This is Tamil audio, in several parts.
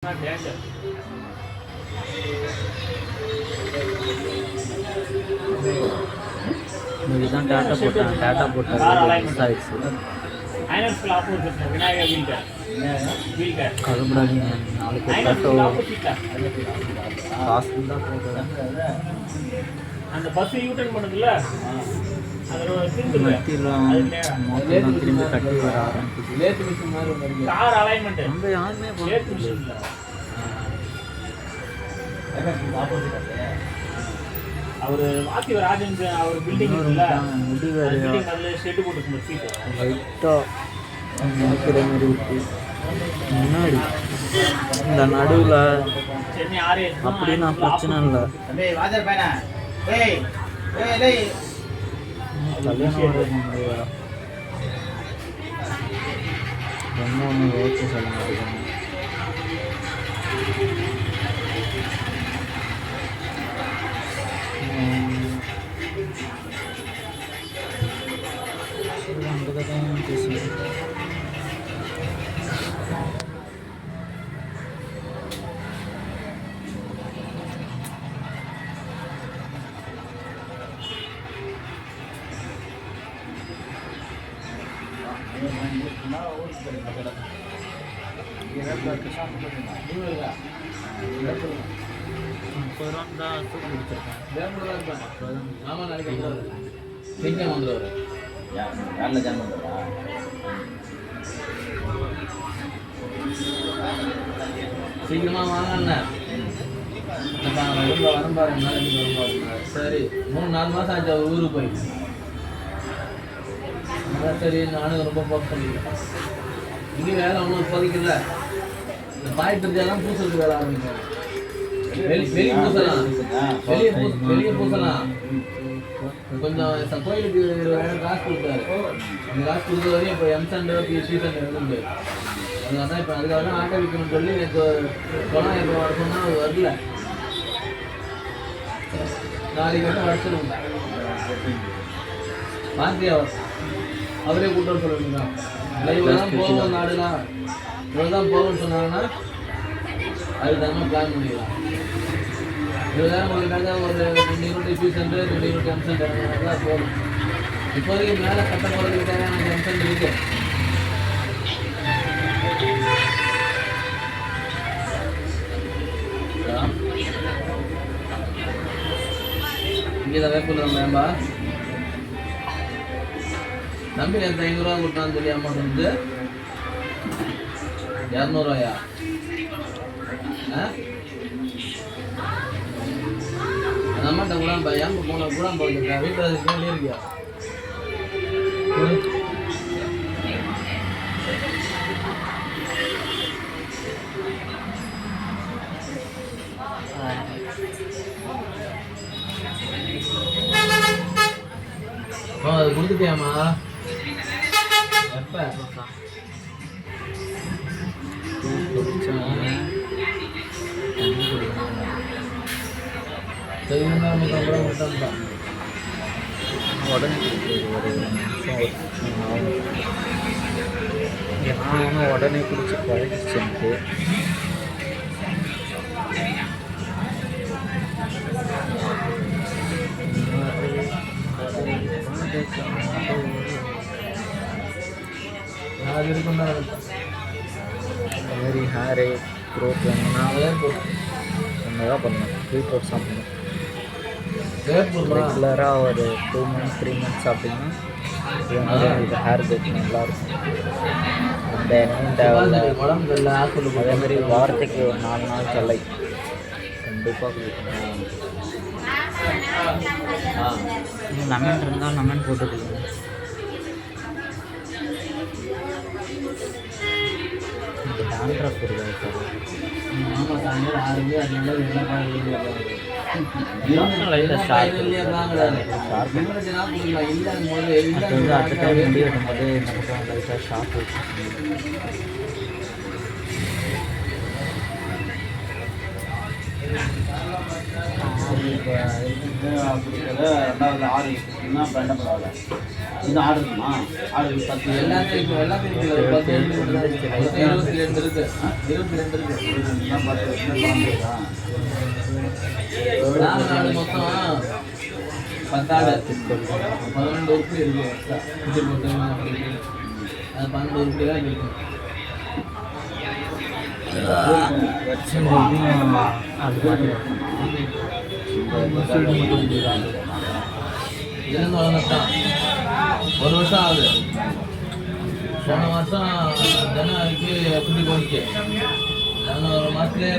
இதுதான் டாட்டா போட்டாங்க மிஸ் ஆயிடுச்சு. கலப்படாதீங்க, நாளைக்கு காசு தான் போடுறேன். அந்த பஸ் யூட்டர்ன் பண்ணுதுல்ல, திரும்பி கட்டி வர ஆரம்பிச்சு. கார் அலைன்மெண்ட் நம்ம யாருமே அவரு வாத்தி ராஜன் அவர் பில்டிங் இருக்குல்ல, பில்டிங் அதுல ஷெட் போட்டுருக்கோம் சீட் லைட்டா நினைக்கிற மாதிரி இருக்கு. முன்னாடி இந்த நடுவில் சென்னை ஆரே அப்படின்னா பிரச்சனை இல்லை. கல்யாணம் ரொம்ப ஒன்று யோசிச்சு சொல்ல மாட்டேங்க. சீக்கிரமா வாங்க. சரி, 3-4 மாசம் ஆச்சு அவர் ஊருக்கு போய். சரி, நானும் ரொம்ப போஸ்ட் பண்ணிக்கிறேன். இங்கே வேலை ஒன்றும் இப்போதைக்குல்ல. இந்த பாய் தெரிஞ்சாலாம் பூசுறதுக்கு வேலை ஆரம்பிக்கும். வெளியே பூசலாம், வெளியே பூசலாம். கொஞ்சம் கோயிலுக்கு 20,000 காசு கொடுத்தாரு. அந்த காசு கொடுத்த வரையும் இப்போ எம்சண்டு சீசன் இருந்து அதனால இப்போ அதுக்காக தான் ஆட்டோ விற்கணும்னு சொல்லி எனக்கு பணம் இப்போ வர சொன்னால் அது வரல. நாளைக்கு வந்து வச்சுருங்க. மாத்தியா அவரே கூட்டம் சொல்லுங்க. லைவ்ல தான் போகும் நாடுலாம், இவ்வளோதான் போகணும்னு சொன்னாங்கன்னா அதுக்கு தகுந்த பிளான் பண்ணிக்கலாம். 20,000 கொடுக்குறாங்க, ஒரு 2 யூனிட் ஃபீஸ் 2 யூனிட் எம்சன்ட் தான் போதும். இப்போதைக்கு மேலே கட்ட போகிறதுக்கு தேவையான எம்சன்ட் இருக்கு. இங்கே தான் வேப்பூர் மேம்பா தம்பி நேற்று 500 ரூபா கொடுத்தான்னு சொல்லி அமௌண்ட் வந்து 200 ரூபாயா? அந்த அம்மாட்ட கூட ஏன் போன கூட போயிருக்கா? வீட்டில் அதுக்கு இருக்கியா? அது கொடுத்துட்டியாம்மா? எப்போ உடனே குடிச்சு பழகிச்சு. மாதிரி ஹேரு க்ரோத் வேணும்னா ஒன்று தான் பண்ணணும். பீட்ரூட் சாப்பிடணும் ரெகுலராக ஒரு 2 months 3 months சாப்பிட்டிங்கன்னா உங்களுக்கு ஹேர் க்ரோத் நல்லாயிருக்கும். அந்த எண்ணெயும் தேவையில்லை. அதேமாதிரி வாரத்துக்கு ஒரு 4 நாள் கலை கண்டிப்பாக குடிக்கணும். லெமன் இருந்தால் லெமன் போட்டுக்கலாம். இந்த டாண்ட்ரஃப் இருக்குது சார். ஆமாம், சாயந்தரம் 6 மணி அதனால லைட்டாக ஷார்ப் அது வந்து அடுத்த டைம் முடி வெட்டும்போது இந்த பக்கம் லைட்டாக ஷார்ப் வச்சு இப்போ அப்படி ரெண்டாவது ஆறு என்ன இப்போ என்ன பண்ணாங்க இன்னும் ஆர்டர் இருக்குமா ஆர்டர் 10 எல்லாமே இப்போ எல்லாமே இருக்குது. ஒரு 10 மட்டும் தான் இருக்குது. 22 இருக்குது. 22 இருக்குது. என்ன பார்த்து என்ன பண்ணுறா நாலு மொத்தம் 10 ஆடு 12 உருப்படி இருக்குது. குட்டி போட்டு அது 12 உருப்படி தான் இருக்குது. இதுலேருந்து வளர்ந்துட்டான் 1 வருஷம் ஆகுது. போன வருஷம் ஜனவரிக்கு குட்டி போச்சு. ஒரு மாதத்துலேயே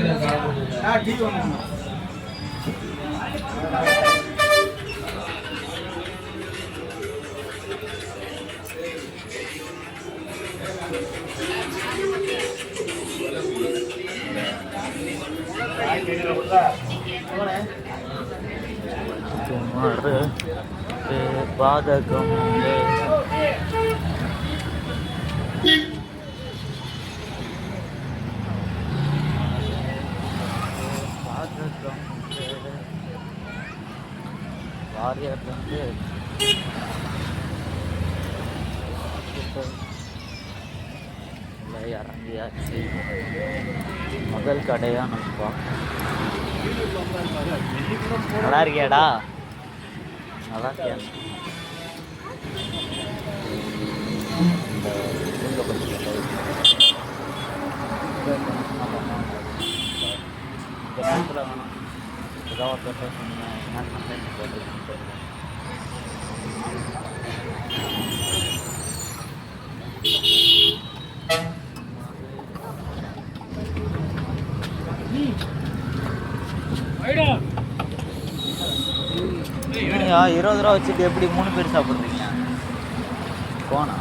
तुम्हारे बाधकम வாரியர் வந்து இறங்கியாச்சு. முதல் கடையாக நம்ம பார்க்கணும். நல்லா இருக்கியாடா? நல்லா இருக்கியா? இந்த இவங்க படிக்கிற நேரத்தில் வேணும் ஏதாவது ஒரு சொன்னீங்க என்ன கம்ப்ளைண்ட் போட்டுருக்கேன். என்னையா 20 ரூபா வச்சுட்டு எப்படி 3 பேர் சாப்பிட்றீங்க? போனா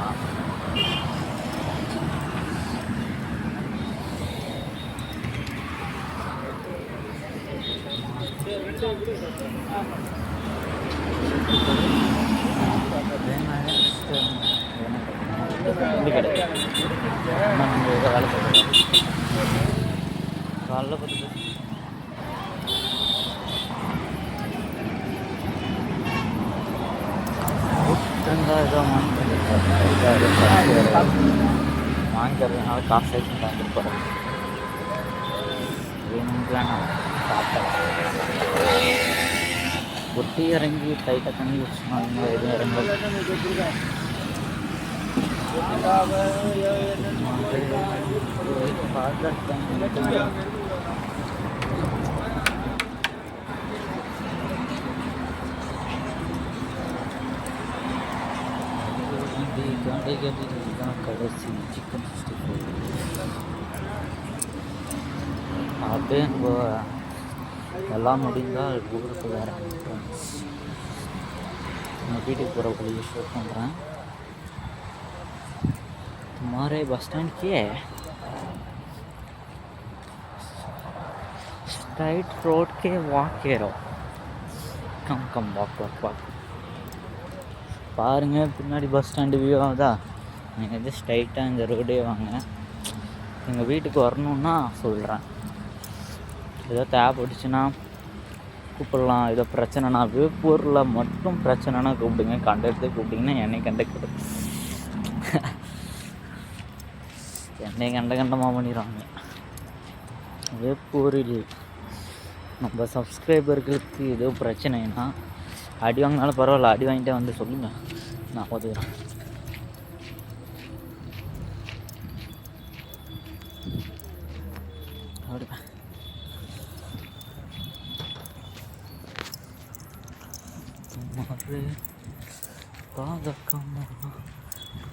வேலை காலைல பார்த்து வாங்கிக்கிறதுனால காசு வாங்கிருப்பாரு. வேணும் சாப்பிட்டேன். ஒட்டி இறங்கி டைட்டாக தண்ணி வச்சுனாங்க. எதுவும் இறங்கல. கடைசி சிக்கன் 64 அப்படியே எல்லாம் முடிந்தால் ஊருக்கு வேறு நான் வீட்டுக்கு போகிற வழியை ஷோ பண்ணுறேன். तुम्हारे बस स्टैंड के स्ट्राइट रोड के वॉक करो. कम वॉक பாருங்க. பின்னாடி பஸ் ஸ்டாண்டு வியூ ஆகுதா? நீங்கள் எது ஸ்ட்ரைட்டாக இந்த ரோடே வாங்க. எங்கள் வீட்டுக்கு வரணுன்னா சொல்கிறேன். ஏதோ தேவைப்பட்டுச்சுன்னா கூப்பிடலாம். ஏதோ பிரச்சனைனா வேப்பூரில் மட்டும் பிரச்சனைனா கூப்பிடுங்க. கண்டக்டர் கூப்பிட்டிங்கன்னா என்னை கண்டக்டர் என்னை கண்டமாக பண்ணிடுவாங்க. வேப்பூரில் நம்ம சப்ஸ்கிரைபர்களுக்கு ஏதோ பிரச்சனைனா அடி வாங்கினாலும் பரவாயில்ல. அடி வாங்கிட்டே வந்து சொல்லுங்கள், நான் உதவுறேன்.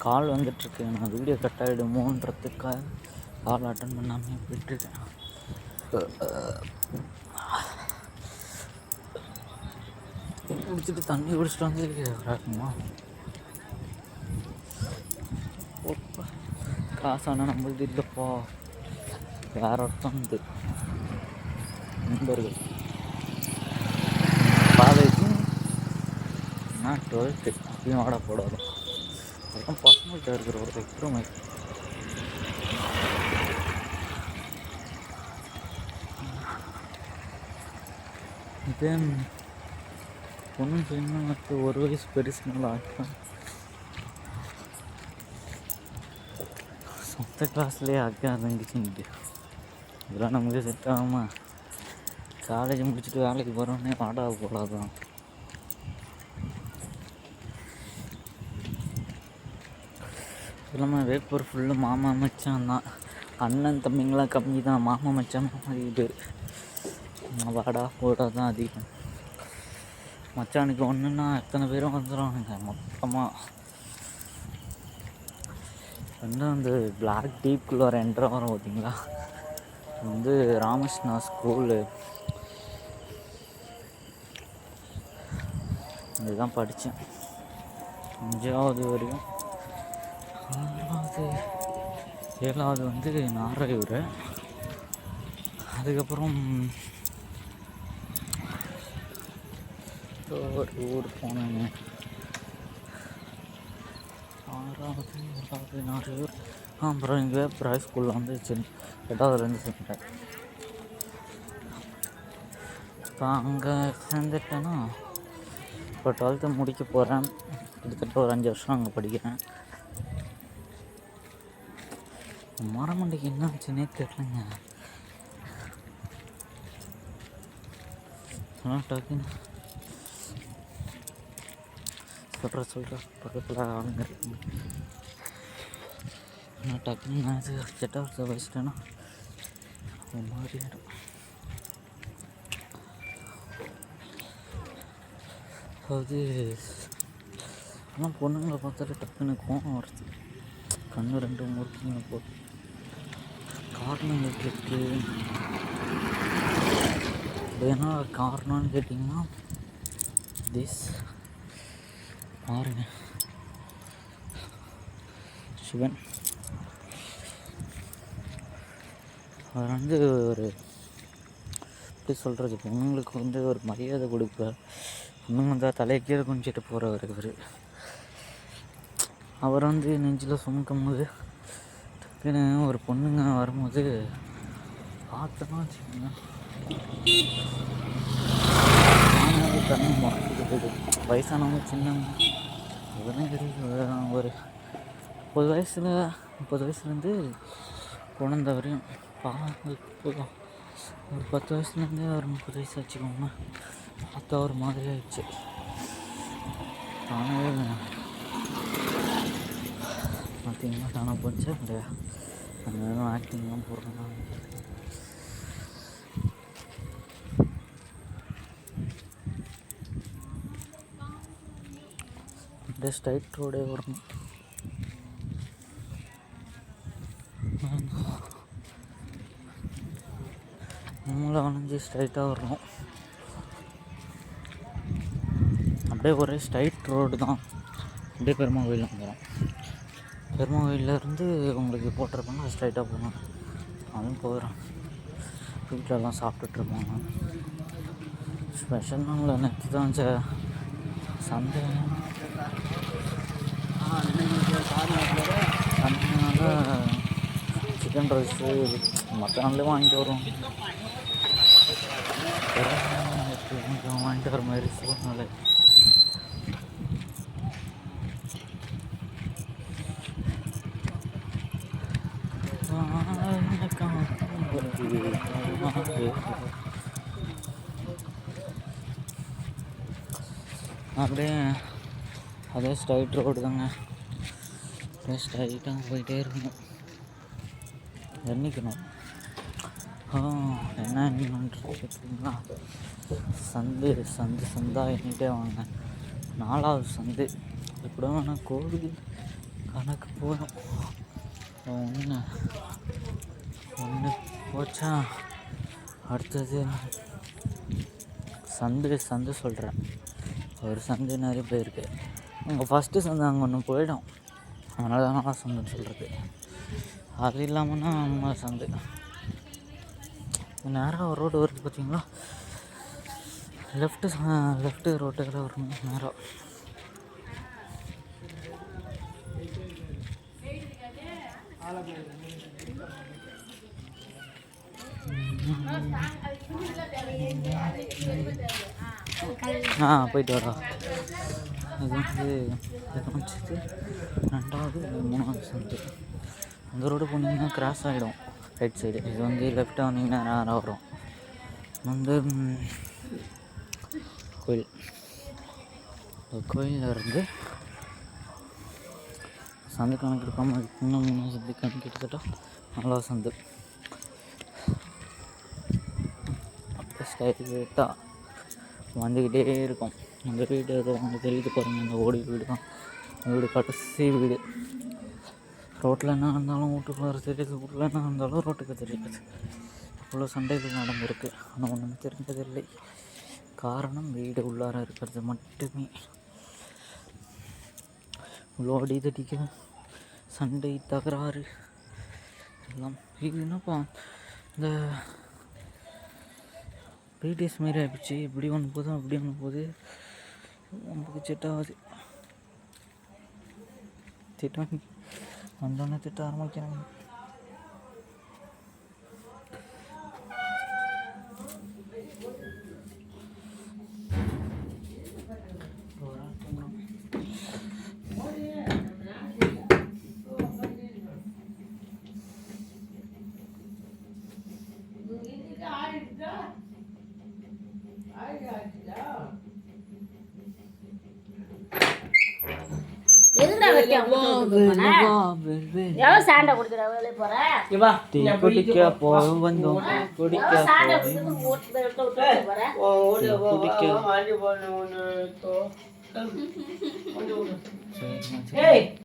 கால் வந்துட்டுருக்கு. நான் வீடியோ கட் ஆகிடுமோன்றதுக்காக கால் அட்டன் பண்ணாமல் விட்டுருக்கேன். குடிச்சிட்டு தண்ணி குடிச்சிட்டு வந்துருக்குமா? காசானா நம்மளுது இல்லைப்பா, வேற ஒருத்தந்து நண்பர்கள். காலேஜ் நான் 12th அப்பயும் ஆட போடாது. அதெல்லாம் பசங்கள்கிட்ட இருக்கிற ஒரு ஒற்றுமை. இது பொண்ணு சின்ன ஒரு வயசு பெருசுனால ஆகிட்டான். சொந்த கிளாஸ்லேயே அக்கா தங்கிச்சுட்டு இதெல்லாம் நமக்கு செட் ஆகாமா. காலேஜ் முடிச்சுட்டு வேலைக்கு போகிறோன்னே வாடகை போடாதான். இல்லாமல் வேப்பூர் ஃபுல்லு மாமா மச்சான் தான். அண்ணன் தம்பிங்களாம் கம்மி தான். மாமா மச்சான் இது வாடா போடா தான் அதிகம். மச்சானுக்கு ஒன்றுன்னா எத்தனை பேரும் வந்துடுவானுங்க மொத்தமாக. வந்து அந்த பிளாக் டீப்குள்ளே ஒரு என்ட்ரு வரும் பார்த்தீங்களா, வந்து ராமகிருஷ்ணா ஸ்கூலு. இதுதான் படித்தேன் 5வது வரையும். 6வது 7வது வந்து நாரையூர். அதுக்கப்புறம் ஒரு ஊர் போனேங்க. 6வது 7வது நாரையூர். அப்புறம் இங்கே ப்ரைவேட் ஸ்கூலில் வந்து 8வதுலேருந்து சேர்ந்துட்டேன். இப்போ அங்கே சேர்ந்துட்டேன்னா இப்போ 12th முடிக்க போகிறேன். கிட்டத்தட்ட ஒரு 5 வருஷம் அங்கே படிக்கிறேன். மரமண்டைக்கு என்ன ஆச்சுன்னே தெரியலங்க. ஆனால் டக்குன்னு சொல்கிற பக்கத்தில் ஆளுங்க இருக்குங்க. ஆனால் டக்குன்னு நான் இது 8வது வச்சுட்டேன்னா ஒரு மாதிரி ஆகிடும். அது ஆனால் பொண்ணுங்களை பார்த்தாலே டக்குன்னு கோவம் வருது. கண்ணு 2 முறுக்குங்க போட்டு காரணம் இருக்குது. ஏன்னா காரணம்னு கேட்டிங்கன்னா திஸ் பாருங்க, சிவன் அவர் வந்து ஒரு எப்படி சொல்கிறது, பொண்ணுங்களுக்கு வந்து ஒரு மரியாதை கொடுப்பார். பொண்ணுங்க வந்தால் தலையை கீழே குஞ்சிட்டு போகிறவர் இவர். அவர் வந்து நெஞ்சில் சுமக்கும் போது டக்குன்னு ஒரு பொண்ணுங்க வரும்போது பார்த்தோன்னா வச்சுக்கோங்க கண்ணு மாற்றிக்கிட்டு. வயசானவங்க சின்னவங்க இதெல்லாம் கிடையாது. ஒரு 30 வயசுலேருந்து குழந்த வரையும் பாருங்கள். இப்போதான் ஒரு 10 வயசுலேருந்தே ஒரு 30 வயசு வச்சுக்கோங்க. பார்த்தா ஒரு மாதிரி ஆயிடுச்சு. தானே பார்த்தீங்கன்னா தானே போச்சா இல்லையா? அந்த ஆக்டிங்லாம் போடுறாங்க. அப்படியே ஸ்ட்ரைட் ரோடே வரணும். நம்மளை வளைஞ்சி ஸ்ட்ரைட்டாக வரணும். அப்படியே ஒரே ஸ்ட்ரைட் ரோடு தான். அப்படியே பெருமாள் கோயில் வந்துடும். பெருமாள் கோயிலேருந்து உங்களுக்கு போட்டிருப்பாங்க, ஸ்ட்ரைட்டாக போகணும். அதுவும் போயிடும். வீட்டிலலாம் சாப்பிட்டுட்ருப்பாங்க. ஸ்பெஷல் நாளில் நேற்று தான் சண்டே. அதனால சிக்கன் ரைஸு மற்ற நாள்லேயே வாங்கிட்டு வரும். கொஞ்சம் வாங்கிட்டு வர மாதிரி சூழ்நிலை. அப்படியே அதே ஸ்ட்ரைட் ரோடு தாங்க. அப்படியே ஸ்ட்ரைட்டாக போயிட்டே இருக்கணும். எண்ணிக்கணும். என்ன எண்ணிக்கணுன்றீங்களா? சந்தாக எண்ணிட்டே வாங்க. 4வது சந்து இப்படி வேணால் கோவில் கணக்கு போதும். ஒன்று போச்சா, அடுத்தது சந்து சொல்கிறேன். ஒரு சந்து நிறைய போயிருக்கு. அங்கே ஃபஸ்ட்டு சந்து அங்கே ஒன்று போயிடும். அதனால தான் நான் சந்துன்னு சொல்கிறது. அது இல்லாமல்னா நம்ம சந்து நேராக ஒரு ரோடு வருது பார்த்தீங்களா, லெஃப்ட்டு ரோட்டுக்கில் வரணும் நேராக. போயிட்டு வரா. அது வந்து வச்சுட்டு 2வது 3வது சந்து. அந்த ரோடு போனீங்கன்னா கிராஸ் ஆகிடும் ரைட் சைடு. இது வந்து லெஃப்ட் வந்தீங்கன்னா நேராக வரும். வந்து கோயில், இந்த கோயிலில் இருந்து சந்து கணக்கு எடுக்காமல் இன்னும் 3 சந்து கணக்கு எடுத்துட்டா 4வது சந்து. அப்போ ஸ்டைட்டாக வந்துக்கிட்டே இருக்கும். அந்த வீடு அவங்க தெரிவித்து பாருங்கள். அந்த ஓடி வீடு தான் வீடு, கடைசி வீடு. ரோட்டில் என்ன இருந்தாலும் வீட்டுக்குள்ளார தெரியுது, வீட்டில் என்ன இருந்தாலும் ரோட்டுக்கு தெரியாது. இவ்வளோ சண்டைகள் நடந்திருக்கு. ஆனால் ஒன்றுமே தெரிஞ்சதில்லை. காரணம் வீடு உள்ளார இருக்கிறது மட்டுமே. இவ்வளோ அடி தடிக்கும், சண்டை, தகராறு எல்லாம். இது என்னப்பா இந்த பிடிஎஸ் மாரி ஆகிடுச்சு. இப்படி ஒன்று போதும் அப்படி ஒன்று போகுது, நமக்கு செட்டாகுது. திட்டம் வந்தோடனே திட்ட ஆரம்பிக்கிறாங்க. குடிக்க போய் வந்தோம், குடிக்க